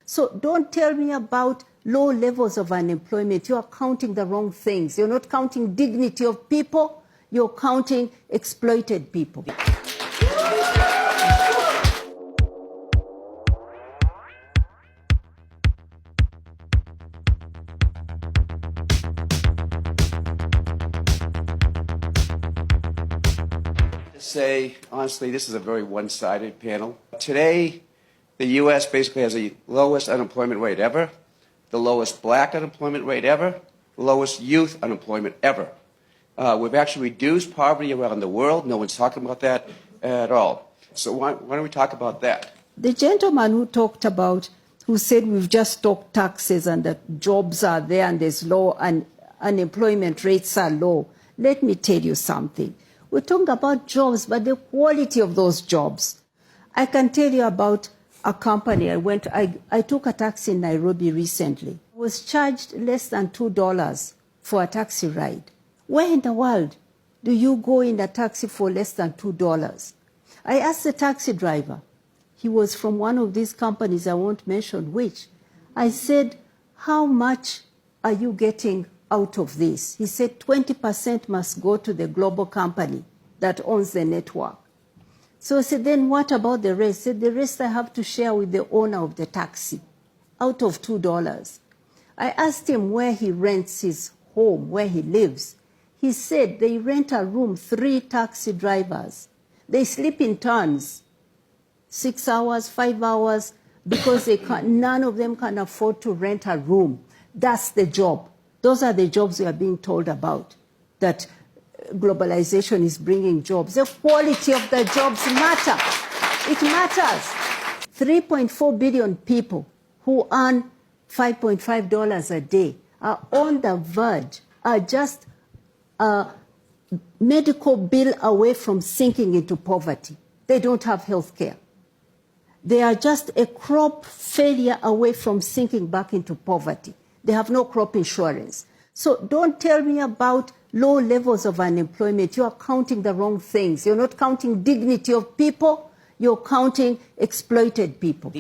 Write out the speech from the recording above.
So don't tell me about low levels of unemployment. You are counting the wrong things. You're not counting dignity of people. You're counting exploited people. Say, honestly, this is a very one-sided panel. Today, the U.S. basically has the lowest unemployment rate ever, the lowest black unemployment rate ever, the lowest youth unemployment ever. We've actually reduced poverty around the world. No one's talking about that at all. So why don't we talk about that? The gentleman who said we've just talked taxes and that jobs are there and there's low and unemployment rates are low. Let me tell you something. We're talking about jobs, but the quality of those jobs. I can tell you about a company. I took a taxi in Nairobi recently. I was charged less than $2 for a taxi ride. Where in the world do you go in a taxi for less than $2? I asked the taxi driver. He was from one of these companies, I won't mention which. I said, how much are you getting out of this? He said 20% must go to the global company that owns the network. So I said, then what about the rest? He said, the rest I have to share with the owner of the taxi out of $2. I asked him where he rents his home, where he lives. He said they rent a room, 3 taxi drivers. They sleep in turns, 6 hours, 5 hours, because none of them can afford to rent a room. That's the job. Those are the jobs we are being told about, that globalization is bringing jobs. The quality of the jobs matter. It matters. 3.4 billion people who earn $5.5 a day are on the verge, are just a medical bill away from sinking into poverty. They don't have health care. They are just a crop failure away from sinking back into poverty. They have no crop insurance. So don't tell me about low levels of unemployment. You are counting the wrong things. You're not counting dignity of people. You're counting exploited people.